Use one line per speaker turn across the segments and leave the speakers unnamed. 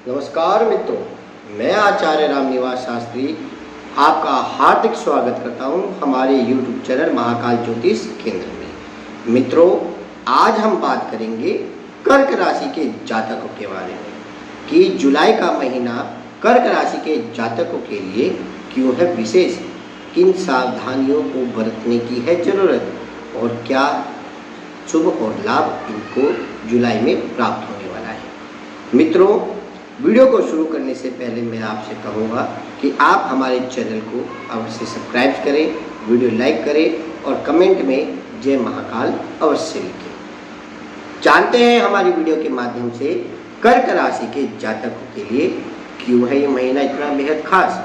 नमस्कार मित्रों, मैं आचार्य रामनिवास शास्त्री आपका हार्दिक स्वागत करता हूं हमारे YouTube चैनल महाकाल ज्योतिष केंद्र में। मित्रों, आज हम बात करेंगे कर्क राशि के जातकों के बारे में कि जुलाई का महीना कर्क राशि के जातकों के लिए क्यों है विशेष, किन सावधानियों को बरतने की है ज़रूरत और क्या शुभ और लाभ इनको जुलाई में प्राप्त होने वाला है। मित्रों, वीडियो को शुरू करने से पहले मैं आपसे कहूँगा कि आप हमारे चैनल को अवश्य सब्सक्राइब करें, वीडियो लाइक करें और कमेंट में जय महाकाल अवश्य लिखें। जानते हैं हमारी वीडियो के माध्यम से कर्क राशि के जातकों के लिए क्यों है ये महीना इतना बेहद खास।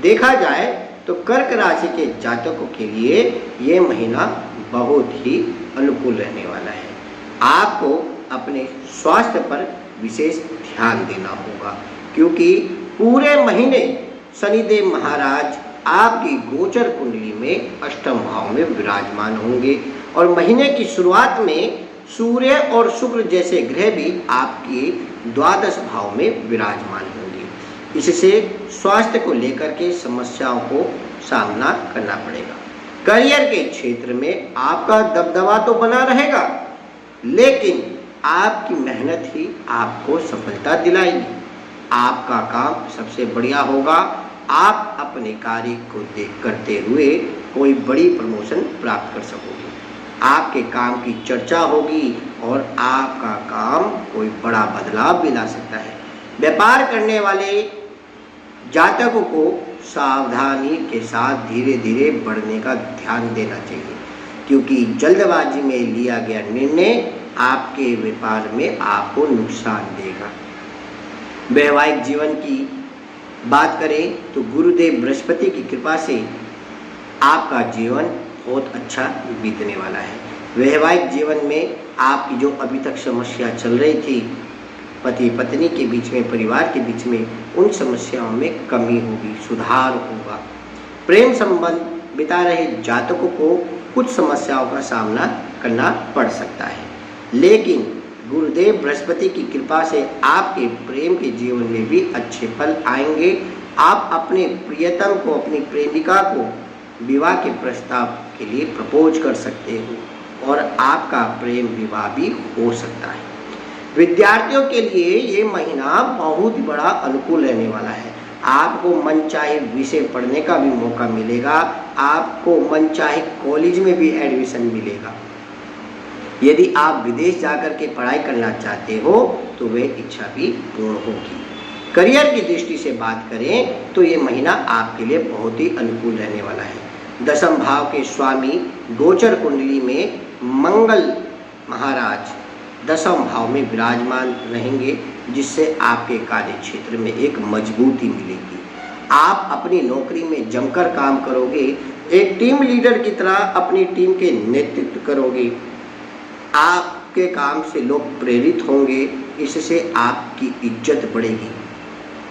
देखा जाए तो कर्क राशि के जातकों के लिए ये महीना बहुत ही अनुकूल रहने वाला है। आपको अपने स्वास्थ्य पर विशेष ध्यान देना होगा क्योंकि पूरे महीने शनिदेव महाराज आपकी गोचर कुंडली में अष्टम भाव में विराजमान होंगे और महीने की शुरुआत में सूर्य और शुक्र जैसे ग्रह भी आपके द्वादश भाव में विराजमान होंगे। इससे स्वास्थ्य को लेकर के समस्याओं को सामना करना पड़ेगा। करियर के क्षेत्र में आपका दबदबा तो बना रहेगा, लेकिन आपकी मेहनत ही आपको सफलता दिलाएगी। आपका काम सबसे बढ़िया होगा। आप अपने कार्य को करते हुए कोई बड़ी प्रमोशन प्राप्त कर सकोगे। आपके काम की चर्चा होगी और आपका काम कोई बड़ा बदलाव भी ला सकता है। व्यापार करने वाले जातकों को सावधानी के साथ धीरे धीरे बढ़ने का ध्यान देना चाहिए क्योंकि जल्दबाजी में लिया गया निर्णय आपके व्यापार में आपको नुकसान देगा। वैवाहिक जीवन की बात करें तो गुरुदेव बृहस्पति की कृपा से आपका जीवन बहुत अच्छा बीतने वाला है। वैवाहिक जीवन में आपकी जो अभी तक समस्या चल रही थी पति पत्नी के बीच में, परिवार के बीच में, उन समस्याओं में कमी होगी, सुधार होगा। प्रेम संबंध बिता रहे जातकों को कुछ समस्याओं का सामना करना पड़ सकता है, लेकिन गुरुदेव बृहस्पति की कृपा से आपके प्रेम के जीवन में भी अच्छे फल आएंगे। आप अपने प्रियतम को, अपनी प्रेमिका को विवाह के प्रस्ताव के लिए प्रपोज कर सकते हो और आपका प्रेम विवाह भी हो सकता है। विद्यार्थियों के लिए ये महीना बहुत बड़ा अनुकूल रहने वाला है। आपको मनचाहे विषय पढ़ने का भी मौका मिलेगा, आपको मनचाहे कॉलेज में भी एडमिशन मिलेगा। यदि आप विदेश जाकर के पढ़ाई करना चाहते हो तो वह इच्छा भी पूर्ण होगी। करियर की दृष्टि से बात करें तो ये महीना आपके लिए बहुत ही अनुकूल रहने वाला है। दशम भाव के स्वामी गोचर कुंडली में मंगल महाराज दशम भाव में विराजमान रहेंगे, जिससे आपके कार्य क्षेत्र में एक मजबूती मिलेगी। आप अपनी नौकरी में जमकर काम करोगे, एक टीम लीडर की तरह अपनी टीम के नेतृत्व करोगे। आपके काम से लोग प्रेरित होंगे, इससे आपकी इज्जत बढ़ेगी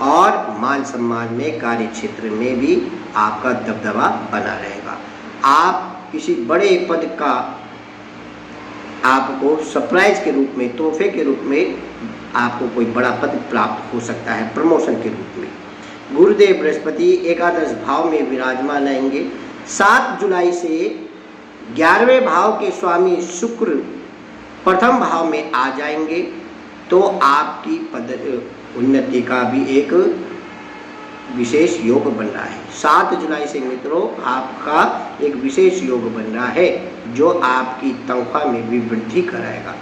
और मान सम्मान में, कार्य क्षेत्र में भी आपका दबदबा बना रहेगा। आप किसी बड़े पद का आपको सरप्राइज के रूप में, तोहफे के रूप में आपको कोई बड़ा पद प्राप्त हो सकता है, प्रमोशन के रूप में। गुरुदेव बृहस्पति एकादश भाव में विराजमान रहेंगे। 7 जुलाई से 11वें भाव के स्वामी शुक्र प्रथम भाव में आ जाएंगे तो आपकी पद उन्नति का भी एक विशेष योग बन रहा है। 7 जुलाई से मित्रों आपका एक विशेष योग बन रहा है जो आपकी तनख्वाह में भी वृद्धि कराएगा।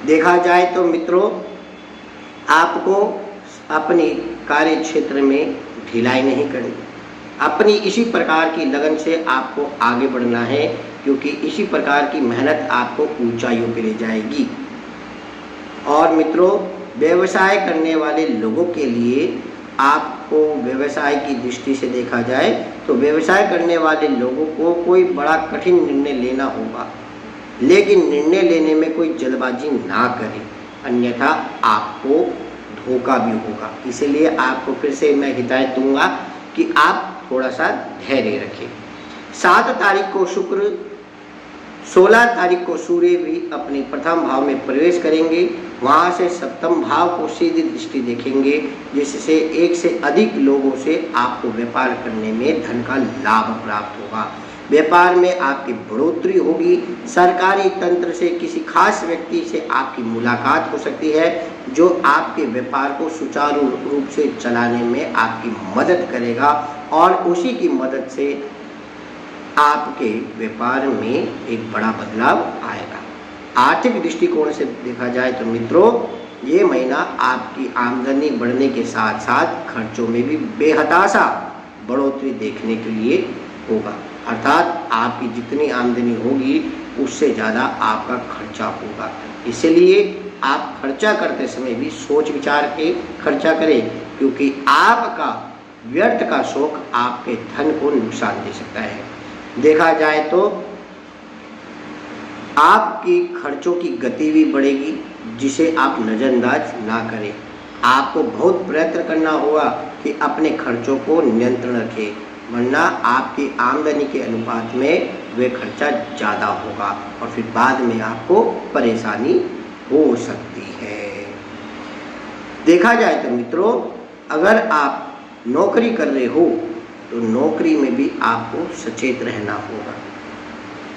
देखा जाए तो मित्रों आपको अपने कार्य क्षेत्र में ढिलाई नहीं करनी, अपनी इसी प्रकार की लगन से आपको आगे बढ़ना है क्योंकि इसी प्रकार की मेहनत आपको ऊंचाइयों पे ले जाएगी। और मित्रों, व्यवसाय करने वाले लोगों के लिए आपको व्यवसाय की दृष्टि से देखा जाए तो व्यवसाय करने वाले लोगों को कोई बड़ा कठिन निर्णय लेना होगा, लेकिन निर्णय लेने में कोई जल्दबाजी ना करें, अन्यथा आपको धोखा भी होगा। इसलिए आपको फिर से मैं हिदायत दूंगा कि आप थोड़ा सा धैर्य रखें। 7 तारीख को शुक्र 16 तारीख को सूर्य भी अपने प्रथम भाव में प्रवेश करेंगे। वहाँ से सप्तम भाव को सीधी दृष्टि देखेंगे, जिससे एक से अधिक लोगों से आपको व्यापार करने में धन का लाभ प्राप्त होगा। व्यापार में आपकी बढ़ोतरी होगी। सरकारी तंत्र से किसी खास व्यक्ति से आपकी मुलाकात हो सकती है, जो आपके व्यापार को सुचारू रूप से चलाने में आपकी मदद करेगा और उसी की मदद से आपके व्यापार में एक बड़ा बदलाव आएगा। आर्थिक दृष्टिकोण से देखा जाए तो मित्रों, ये महीना आपकी आमदनी बढ़ने के साथ साथ खर्चों में भी बेहताशा बढ़ोतरी देखने के लिए होगा। अर्थात आपकी जितनी आमदनी होगी उससे ज़्यादा आपका खर्चा होगा। इसलिए आप खर्चा करते समय भी सोच विचार के खर्चा करें, क्योंकि आपका व्यर्थ का शौक आपके धन को नुकसान दे सकता है। देखा जाए तो आपकी खर्चों की गति भी बढ़ेगी, जिसे आप नज़रअंदाज ना करें। आपको बहुत प्रयत्न करना होगा कि अपने खर्चों को नियंत्रण रखें, वरना आपकी आमदनी के अनुपात में वे खर्चा ज़्यादा होगा और फिर बाद में आपको परेशानी हो सकती है। देखा जाए तो मित्रों, अगर आप नौकरी कर रहे हो तो नौकरी में भी आपको सचेत रहना होगा।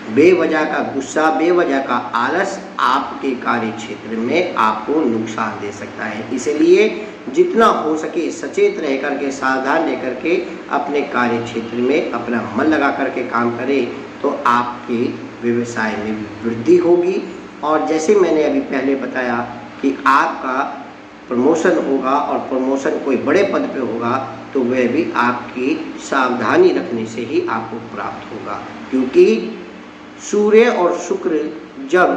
बेवजह का गुस्सा, बेवजह का आलस आपके कार्य क्षेत्र में आपको नुकसान दे सकता है। इसलिए जितना हो सके सचेत रह करके, सावधान रह करके अपने कार्य क्षेत्र में अपना मन लगा करके काम करें, तो आपके व्यवसाय में भी वृद्धि होगी। और जैसे मैंने अभी पहले बताया कि आपका प्रमोशन होगा और प्रमोशन कोई बड़े पद पे होगा, तो वह भी आपकी सावधानी रखने से ही आपको प्राप्त होगा। क्योंकि सूर्य और शुक्र जब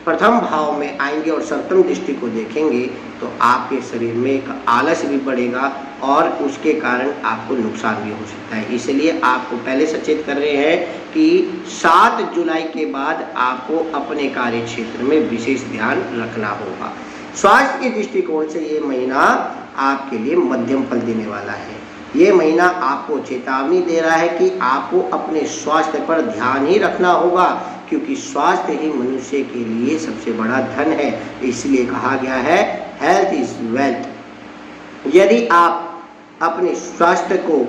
प्रथम भाव में आएंगे और सप्तम दृष्टि को देखेंगे, तो आपके शरीर में एक आलस भी बढ़ेगा और उसके कारण आपको नुकसान भी हो सकता है। इसलिए आपको पहले सचेत कर रहे हैं कि 7 जुलाई के बाद आपको अपने कार्य क्षेत्र में विशेष ध्यान रखना होगा। स्वास्थ्य के दृष्टिकोण से ये महीना आपके लिए मध्यम फल देने वाला है। ये महीना आपको चेतावनी दे रहा है कि आपको अपने स्वास्थ्य पर ध्यान ही रखना होगा, क्योंकि स्वास्थ्य ही मनुष्य के लिए सबसे बड़ा धन है। इसलिए कहा गया है हेल्थ इज वेल्थ। यदि आप अपने स्वास्थ्य को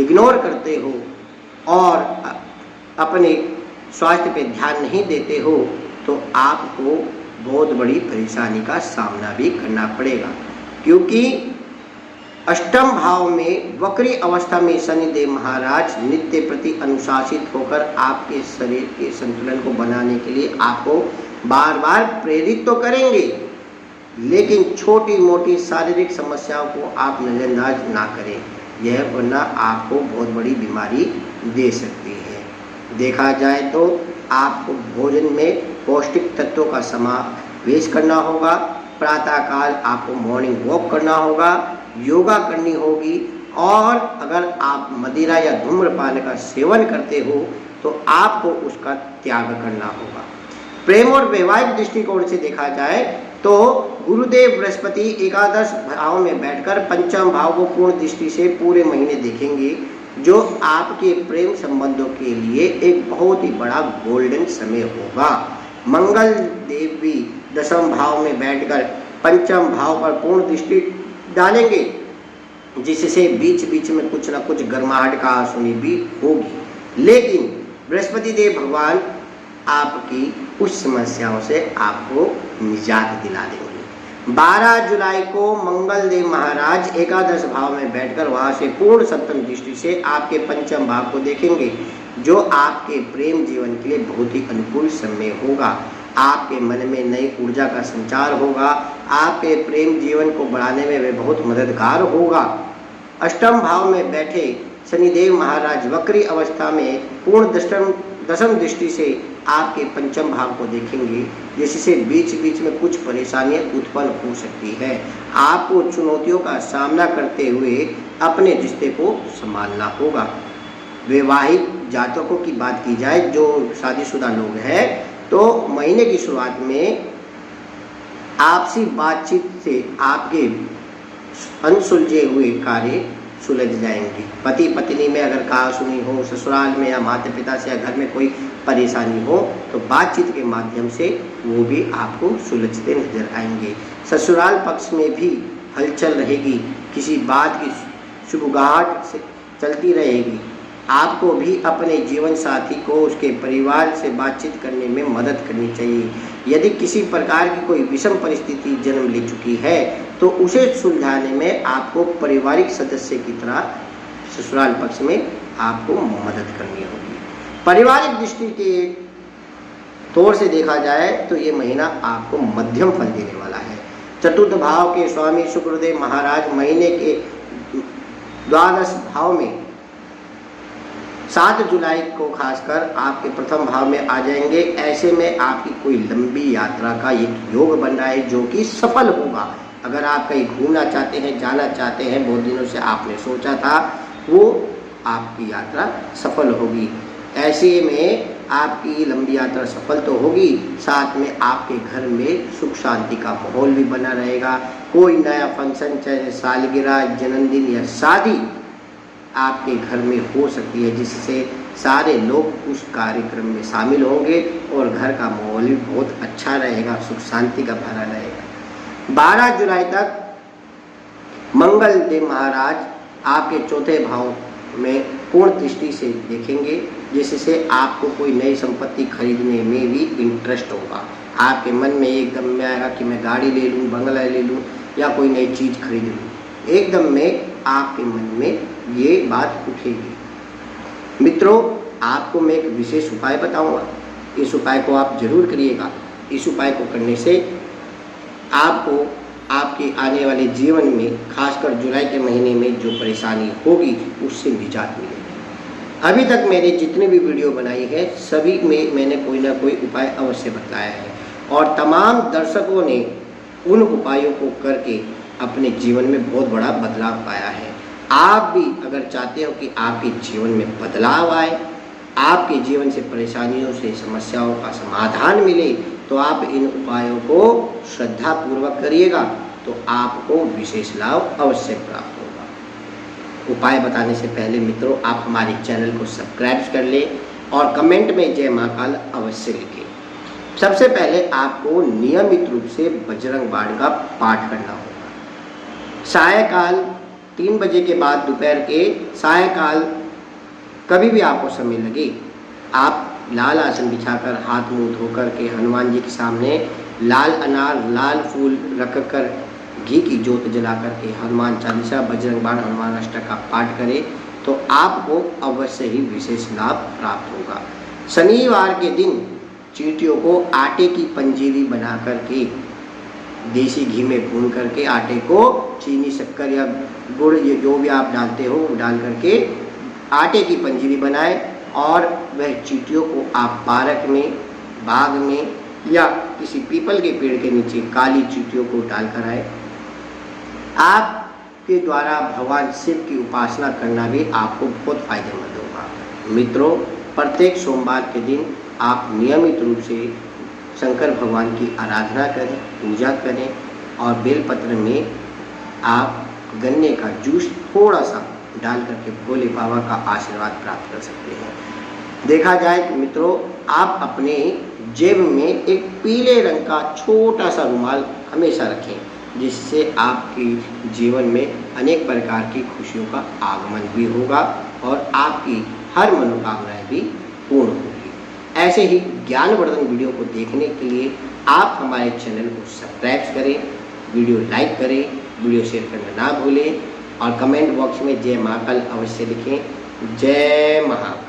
इग्नोर करते हो और अपने स्वास्थ्य पे ध्यान नहीं देते हो, तो आपको बहुत बड़ी परेशानी का सामना भी करना पड़ेगा। क्योंकि अष्टम भाव में वक्री अवस्था में शनिदेव महाराज नित्य प्रति अनुशासित होकर आपके शरीर के संतुलन को बनाने के लिए आपको बार बार प्रेरित तो करेंगे, लेकिन छोटी मोटी शारीरिक समस्याओं को आप नज़रअंदाज ना करें, यह वरना आपको बहुत बड़ी बीमारी दे सकती है। देखा जाए तो आपको भोजन में पौष्टिक तत्वों का समावेश करना होगा। प्रातःकाल आपको मॉर्निंग वॉक करना होगा, योगा करनी होगी, और अगर आप मदिरा या धूम्रपान का सेवन करते हो तो आपको उसका त्याग करना होगा। प्रेम और वैवाहिक दृष्टिकोण से देखा जाए तो गुरुदेव बृहस्पति एकादश भाव में बैठकर पंचम भाव को पूर्ण दृष्टि से पूरे महीने देखेंगे, जो आपके प्रेम संबंधों के लिए एक बहुत ही बड़ा गोल्डन समय होगा। मंगल देव भी दसम भाव में बैठकर पंचम भाव पर पूर्ण दृष्टि डालेंगे, जिससे बीच बीच में कुछ ना कुछ गर्माहट का आशुनी भी होगी। लेकिन बृहस्पति देव भगवान आपकी कुछ समस्याओं से आपको निजात दिला देंगे। 12 जुलाई को मंगल देव महाराज एकादश भाव में बैठकर वहां से पूर्ण सप्तम दृष्टि से आपके पंचम भाव को देखेंगे, जो आपके प्रेम जीवन के लिए बहुत ही अनुकूल समय होगा। आपके मन में नई ऊर्जा का संचार होगा, आपके प्रेम जीवन को बढ़ाने में वे बहुत मददगार होगा। अष्टम भाव में बैठे शनिदेव महाराज वक्री अवस्था में पूर्ण दसम दृष्टि से आपके पंचम भाव को देखेंगे, जिससे बीच बीच में कुछ परेशानियां उत्पन्न हो सकती है। आपको चुनौतियों का सामना करते हुए अपने रिश्ते को संभालना होगा। वैवाहिक जातकों की बात की जाए, जो शादीशुदा लोग हैं, तो महीने की शुरुआत में आपसी बातचीत से आपके अनसुलझे हुए कार्य सुलझ जाएंगी। पति पत्नी में अगर कहासुनी हो, ससुराल में या माता पिता से या घर में कोई परेशानी हो तो बातचीत के माध्यम से वो भी आपको सुलझते नजर आएंगे। ससुराल पक्ष में भी हलचल रहेगी, किसी बात की शुरुआत से चलती रहेगी। आपको भी अपने जीवन साथी को उसके परिवार से बातचीत करने में मदद करनी चाहिए। यदि किसी प्रकार की कोई विषम परिस्थिति जन्म ले चुकी है तो उसे सुलझाने में आपको पारिवारिक सदस्य की तरह ससुराल पक्ष में आपको मदद करनी होगी। पारिवारिक दृष्टि के तौर से देखा जाए तो ये महीना आपको मध्यम फल देने वाला है। चतुर्थ भाव के स्वामी शुक्रदेव महाराज महीने के द्वादश भाव में 7 जुलाई को खासकर आपके प्रथम भाव में आ जाएंगे। ऐसे में आपकी कोई लंबी यात्रा का एक योग बन रहा है जो कि सफल होगा। अगर आप कहीं घूमना चाहते हैं, जाना चाहते हैं, बहुत दिनों से आपने सोचा था, वो आपकी यात्रा सफल होगी। ऐसे में आपकी लंबी यात्रा सफल तो होगी, साथ में आपके घर में सुख शांति का माहौल भी बना रहेगा। कोई नया फंक्शन, चाहे सालगिरह, जन्मदिन या शादी आपके घर में हो सकती है, जिससे सारे लोग उस कार्यक्रम में शामिल होंगे और घर का माहौल भी बहुत अच्छा रहेगा, सुख शांति का भरा रहेगा। 12 जुलाई तक मंगल देव महाराज आपके चौथे भाव में पूर्ण दृष्टि से देखेंगे, जिससे आपको कोई नई संपत्ति खरीदने में भी इंटरेस्ट होगा। आपके मन में एकदम में आएगा कि मैं गाड़ी ले लूँ, बंगला ले लूँ या कोई नई चीज़ खरीद लूँ। एकदम में आपके मन में ये बात उठेगी। मित्रों, आपको मैं एक विशेष उपाय बताऊंगा, इस उपाय को आप जरूर करिएगा। इस उपाय को करने से आपको आपके आने वाले जीवन में, खासकर जुलाई के महीने में जो परेशानी होगी उससे निजात मिलेगी। अभी तक मैंने जितने भी वीडियो बनाई है सभी में मैंने कोई ना कोई उपाय अवश्य बताया है और तमाम दर्शकों ने उन उपायों को करके अपने जीवन में बहुत बड़ा बदलाव पाया है। आप भी अगर चाहते हो कि आपके जीवन में बदलाव आए, आपके जीवन से परेशानियों से, समस्याओं का समाधान मिले, तो आप इन उपायों को श्रद्धापूर्वक करिएगा तो आपको विशेष लाभ अवश्य प्राप्त होगा। उपाय बताने से पहले मित्रों, आप हमारे चैनल को सब्सक्राइब कर लें और कमेंट में जय महाकाल अवश्य लिखें। सबसे पहले आपको नियमित रूप से बजरंग बाण का पाठ करना होगा। सायकाल 3 बजे के बाद, दोपहर के सायकाल कभी भी आपको समय लगे, आप लाल आसन बिछाकर हाथ मुंह धोकर के हनुमान जी के सामने लाल अनार, लाल फूल रख कर घी की जोत जला करके हनुमान चालीसा, बजरंग बाण, हनुमान अष्टक का पाठ करें तो आपको अवश्य ही विशेष लाभ प्राप्त होगा। शनिवार के दिन चींटियों को आटे की पंजीरी बना करके देसी घी में भून करके आटे को चीनी, शक्कर या गुड़, ये जो भी आप डालते हो वो डाल करके आटे की पंजीरी बनाएं और वह चींटियों को आप पार्क में, बाग में या किसी पीपल के पेड़ के नीचे काली चींटियों को डालकर आए। आपके द्वारा भगवान शिव की उपासना करना भी आपको बहुत फायदेमंद होगा। मित्रों, प्रत्येक सोमवार के दिन आप नियमित रूप से शंकर भगवान की आराधना करें, पूजा करें और बेलपत्र में आप गन्ने का जूस थोड़ा सा डाल करके भोले बाबा का आशीर्वाद प्राप्त कर सकते हैं। देखा जाए तो मित्रों, आप अपने जेब में एक पीले रंग का छोटा सा रुमाल हमेशा रखें, जिससे आपके जीवन में अनेक प्रकार की खुशियों का आगमन भी होगा और आपकी हर मनोकामनाएं भी पूर्ण होगी। ऐसे ही ज्ञानवर्धन वीडियो को देखने के लिए आप हमारे चैनल को सब्सक्राइब करें, वीडियो लाइक करें, वीडियो शेयर करना ना भूलें और कमेंट बॉक्स में जय महाकाल अवश्य लिखें। जय महाकाल।